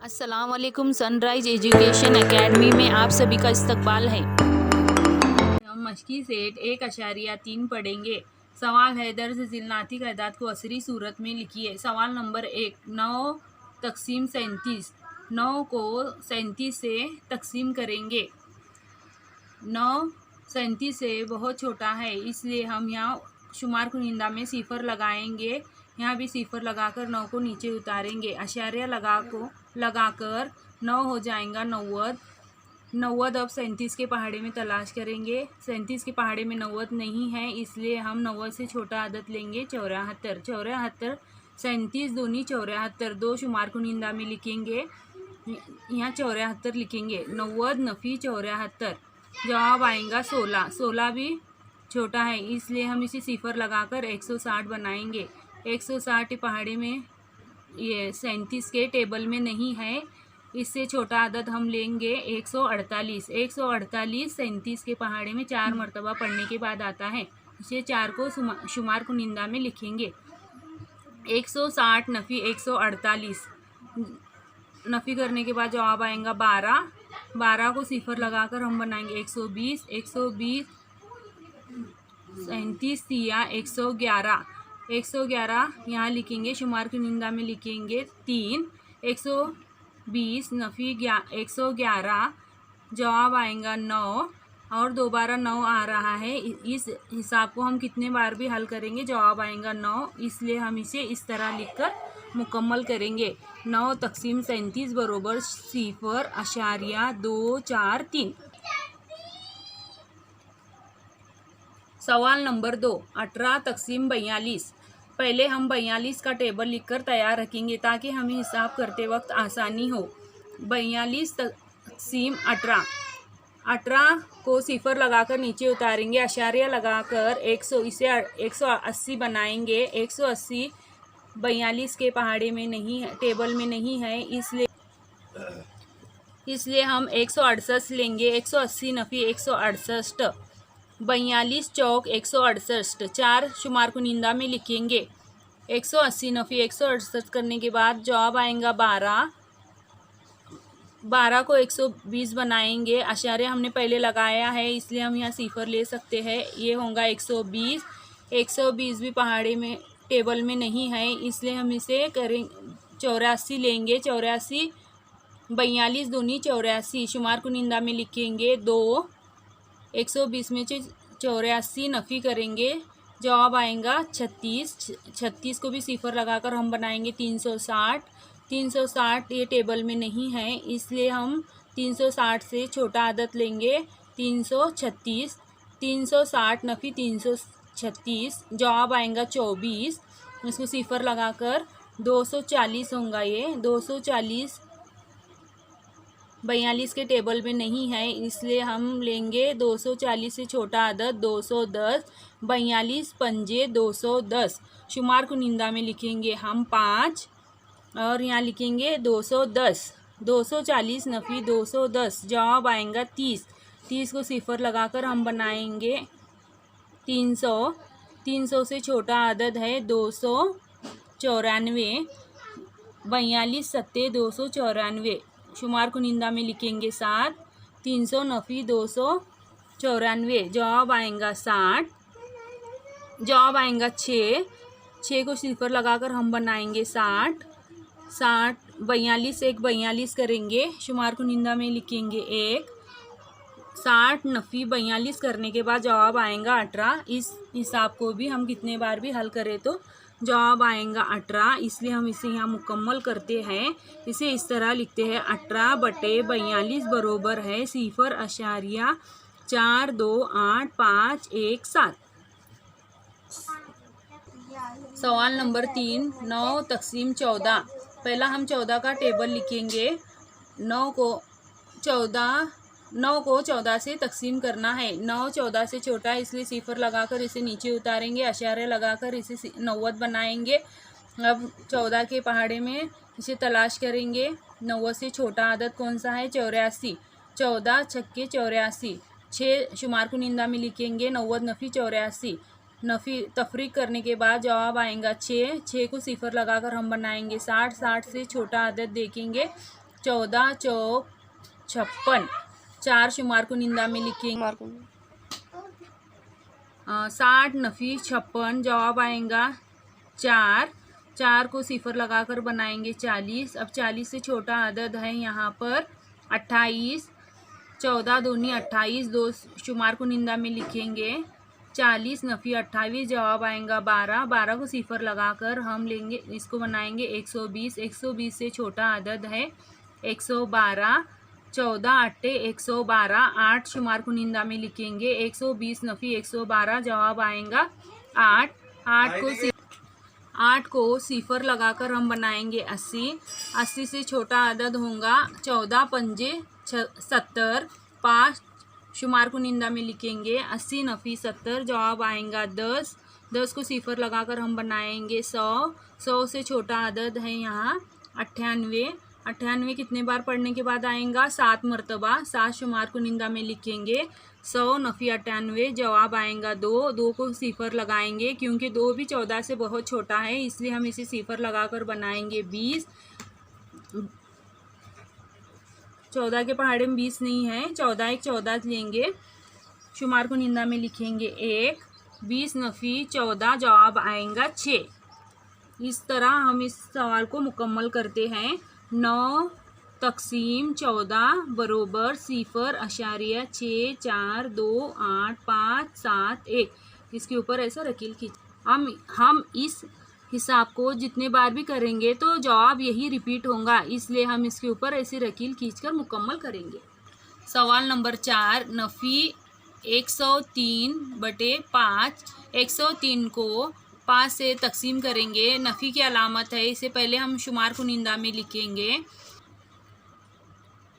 अस्सलाम वालेकुम। Sunrise education academy में आप सभी का इस्तकबाल है। हम मशकी सेट 1.3 पढ़ेंगे। सवाल है, दर्ज जिलनाती तादाद को असरी सूरत में लिखिए। सवाल नंबर 1, 9 तकसीम 37। 9 को 37 से तकसीम करेंगे। 9 37 से बहुत छोटा है, इसलिए हम यहाँ शुमार कुनिंदा में सिफर लगाएंगे। यहाँ भी सिफर लगाकर 9 को नीचे उतारेंगे। अशारिया लगाकर 9 हो जाएगा 90। 90 अब 37 के पहाड़े में तलाश करेंगे। 37 के पहाड़े में 90 नहीं है, इसलिए हम 90 से छोटा आदत लेंगे 74। 74 37 दूनी 74, 2 शुमार कुनिंदा में लिखेंगे। यहाँ 74 लिखेंगे। 90 नफ़ी 74, जवाब आएगा 16। 16 भी छोटा है, इसलिए हम इसे सिफर लगाकर 160 बनाएंगे। 160 पहाड़े में ये 37 के टेबल में नहीं है, इससे छोटा आदद हम लेंगे 148। 148 37 के पहाड़े में 4 मरतबा पढ़ने के बाद आता है, इसे 4 को शुमार कुनिंदा में लिखेंगे। 160 नफ़ी 148, नफ़ी करने के बाद जवाब आएगा 12। 12 को सिफर लगाकर हम बनाएंगे 120। 120 37 या 111। 111 यहाँ लिखेंगे, शुमार कुनिंदा में लिखेंगे 3। 120 नफ़ी 111, जवाब आएगा 9। और दोबारा 9 आ रहा है, इस हिसाब को हम कितने बार भी हल करेंगे जवाब आएगा 9, इसलिए हम इसे इस तरह लिखकर मुकम्मल करेंगे। 9 तकसीम 37 बरोबर 0.243। सवाल नंबर 2, 18 तकसीम 42। पहले हम 42 का टेबल लिखकर तैयार रखेंगे ताकि हमें हिसाब करते वक्त आसानी हो। 42 तकसीम 18। 18 को सिफर लगाकर नीचे उतारेंगे। अशारिया लगाकर 100 इसे 180 बनाएंगे। 180 42 के पहाड़े में नहीं है, टेबल में नहीं है, इसलिए हम 168 लेंगे। 180 नफ़ी 168, 42 चौक 168, 4 शुमार कुनिंदा में लिखेंगे। 180 नफ़ी 168 करने के बाद जवाब आएगा 12। 12 को 120 बनाएंगे। अशारिया हमने पहले लगाया है, इसलिए हम यहाँ सिफर ले सकते हैं, ये होगा 120। 120 भी पहाड़े में टेबल में नहीं है, इसलिए हम इसे करें 84 लेंगे। 84 42 दूनी 84, शुमार कुनिंदा में लिखेंगे 2। 120 में से 84 नफ़ी करेंगे, जवाब आएगा 36। 36 को भी सिफर लगाकर हम बनाएंगे 360। 360 ये टेबल में नहीं है, इसलिए हम 360 से छोटा आदत लेंगे 336। 360 नफ़ी 336, जवाब आएगा 24। इसको सिफर लगाकर 240 होगा। ये 240 42 के टेबल में नहीं है, इसलिए हम लेंगे 240 से छोटा आदत 210। 42 पंजे 210, शुमार कुनिंदा में लिखेंगे हम 5 और यहाँ लिखेंगे 210। 240 नफ़ी 210, जवाब आएगा 30। 30 को सिफर लगाकर हम बनाएंगे 300। 300 से छोटा आदद है 294। 42 सत्ते 294, शुमार कुनिंदा में लिखेंगे 7। 300 नफ़ी 294, जवाब आएगा 60। जवाब आएगा 6। 6 को सिफर लगाकर हम बनाएंगे 60। 60 42 एक 42 करेंगे, शुमार कुनिंदा में लिखेंगे 1। 60 नफ़ी 42 करने के बाद जवाब आएगा 18। इस हिसाब को भी हम कितने बार भी हल करें तो जवाब आएगा 18, इसलिए हम इसे यहाँ मुकम्मल करते हैं। इसे इस तरह लिखते हैं, 18/42 बरोबर है 0.428517। सवाल नंबर 3, 9 तकसीम 14। पहला हम 14 का टेबल लिखेंगे। 9 को 14 से तकसीम करना है। 9 14 से छोटा है, इसलिए सिफर लगाकर इसे नीचे उतारेंगे। अशारे लगाकर इसे 90 बनाएंगे। अब 14 के पहाड़े में इसे तलाश करेंगे। 90 से छोटा आदद कौन सा है? 84। 14 छक्के 84, 6 शुमार कुनिंदा में लिखेंगे 90 नफ़ी 84। नफ़ी तफरीक करने के बाद जवाब आएगा 6। 6 को सिफर लगाकर हम बनाएंगे 60। 60 से छोटा आदद देखेंगे 14 चौक 56, 4 शुमार को निंदा में लिखेंगे। 60 नफ़ी 56, जवाब आएगा 4, 4 को सिफर लगाकर बनाएंगे 40। अब 40 से छोटा अदद है यहाँ पर 28, 14 दूनी 28, 2 शुमार को निंदा में लिखेंगे। 40 नफ़ी 28, जवाब आएगा 12, 12 को सिफर लगाकर हम लेंगे, इसको बनाएंगे 120। 120 से छोटा अदद है 112, 14 अट्टे 112, 8 शुमार को निंदा में लिखेंगे। 120 नफ़ी 112, जवाब आएगा 8, 8 को सिफर लगाकर हम बनाएंगे 80। 80 से छोटा अदद होगा 14 पंजे 70, 5 शुमार को निंदा में लिखेंगे। 80 नफ़ी 70, जवाब आएगा 10, 10 को सिफर लगाकर हम बनाएंगे 100। 100 से छोटा अदद है यहाँ 98, 98 कितने बार पढ़ने के बाद आएगा 7 मरतबा, 7 शुमार को निंदा में लिखेंगे। 100 नफ़ी 98, जवाब आएगा 2, 2 को सिफर लगाएंगे क्योंकि 2 भी 14 से बहुत छोटा है, इसलिए हम इसे सिफर लगाकर बनाएंगे 20। 14 के पहाड़े में 20 नहीं है, 14 एक 14 लेंगे, शुमार को निंदा में लिखेंगे 1। 20 नफ़ी 14, जवाब आएगा 6। इस तरह हम इस सवाल को मुकम्मल करते हैं। 9 तक़सीम 14 बरोबर 0.6 4 2 8 5 7 1, इसके ऊपर ऐसा रकील खींच। हम इस हिसाब को जितने बार भी करेंगे तो जवाब यही रिपीट होगा, इसलिए हम इसके ऊपर ऐसी रकील खींचकर मुकम्मल करेंगे। सवाल नंबर 4, नफ़ी 103/5, 103 को 5 से तकसीम करेंगे। नफ़ी की अलामत है, इससे पहले हम शुमार को निंदा में लिखेंगे।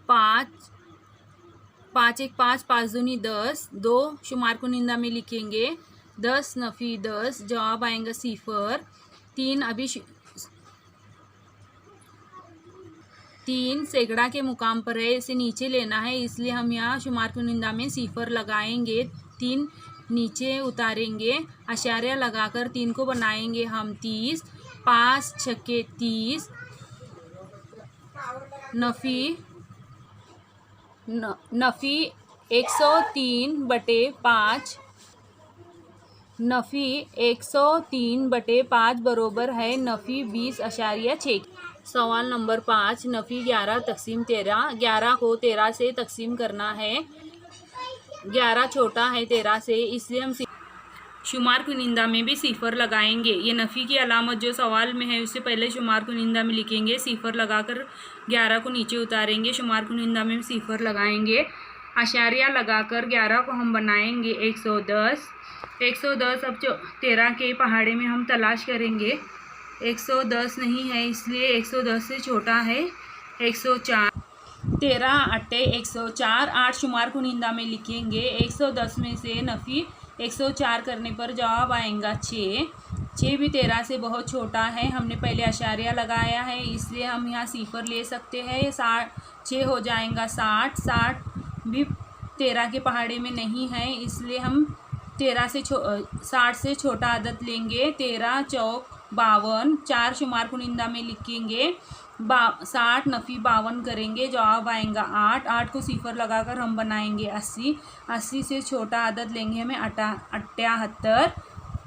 5 5 1 5, 5 दूनी 10, 2 शुमार को निंदा में लिखेंगे। 10 नफ़ी 10, जवाब आएगा 0। 3 अभी 3 सैकड़ा के मुकाम पर है, इसे नीचे लेना है, इसलिए हम यहाँ शुमार को निंदा में 0 लगाएंगे। 3 नीचे उतारेंगे, अशारिया लगाकर 3 को बनाएंगे हम 30। 5 छक्के 30, नफ़ी 103/5, नफ़ी 103/5 बरोबर है नफ़ी 20.6। सवाल नंबर 5, नफ़ी 11 तक़सीम 13, 11 को 13 से तकसीम करना है। 11 छोटा है 13 से, इसलिए हम शुमार को निंदा में भी 0 लगाएंगे। ये नफ़ी की अलामत जो सवाल में है उससे पहले शुमार को निंदा में लिखेंगे, 0 लगाकर 11 को नीचे उतारेंगे, शुमार को निंदा में 0 लगाएंगे, अशारिया लगाकर 11 को हम बनाएंगे 110। 110 अब 13 के पहाड़े में हम तलाश करेंगे, 110 नहीं है, इसलिए 110 से छोटा है 104। 13 अट्टे 104, 8 शुमार को निंदा में लिखेंगे। 110 में से नफ़ी 104 करने पर जवाब आएगा 6। 6 भी 13 से बहुत छोटा है, हमने पहले अशारिया लगाया है, इसलिए हम यहाँ 0 ले सकते हैं। 6 हो जाएगा 60। 60 भी 13 के पहाड़े में नहीं है, इसलिए हम 60 से छोटा अदद लेंगे। 13 चौक 52, 4 शुमार को निंदा में लिखेंगे। 60 नफ़ी 52 करेंगे, जवाब आएगा 8। 8 को 0 लगाकर हम बनाएंगे 80। 80 से छोटा अदद लेंगे हमें 78।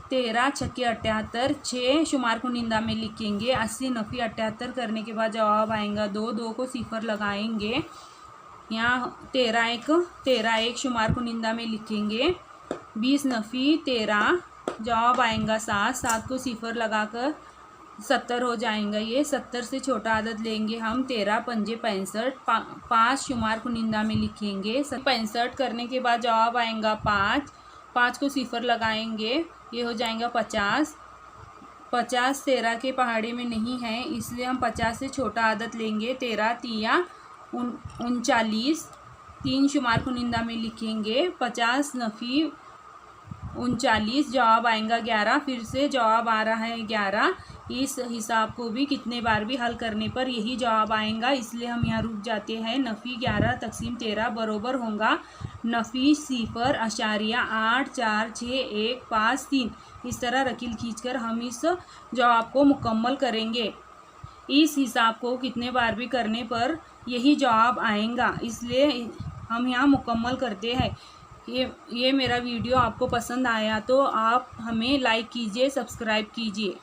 13 छक्के 78, 6 शुमार को निंदा में लिखेंगे। 80 नफ़ी 78 करने के बाद जवाब आएगा 2। 2 को 0 लगाएंगे, यहाँ 13 एक शुमार को निंदा में लिखेंगे। 20 नफ़ी 13, जवाब आएगा 7। 7 को 0 लगाकर 70 हो जाएगा। ये 70 से छोटा अदद लेंगे हम। 13 पंजे 65, 5 शुमार को निंदा में लिखेंगे। 65 करने के बाद जवाब आएगा 5। 5 को 0 लगाएंगे, ये हो जाएगा 50। 50 13 के पहाड़े में नहीं है, इसलिए हम 50 से छोटा अदद लेंगे। 13 तिया 39, 3 शुमार को निंदा में लिखेंगे। 50 नफ़ी 39, जवाब आएगा 11। फिर से जवाब आ रहा है 11। इस हिसाब को भी कितने बार भी हल करने पर यही जवाब आएगा, इसलिए हम यहाँ रुक जाते हैं। नफ़ी 11 तक़सीम 13 बरोबर होगा नफ़ी 0.8 4 6 1 5 3। इस तरह रकील खींचकर हम इस जवाब को मुकम्मल करेंगे। इस हिसाब को कितने बार भी करने पर यही जवाब आएगा, इसलिए हम यहाँ मुकम्मल करते हैं। ये मेरा वीडियो आपको पसंद आया तो आप हमें लाइक कीजिए, सब्सक्राइब कीजिए।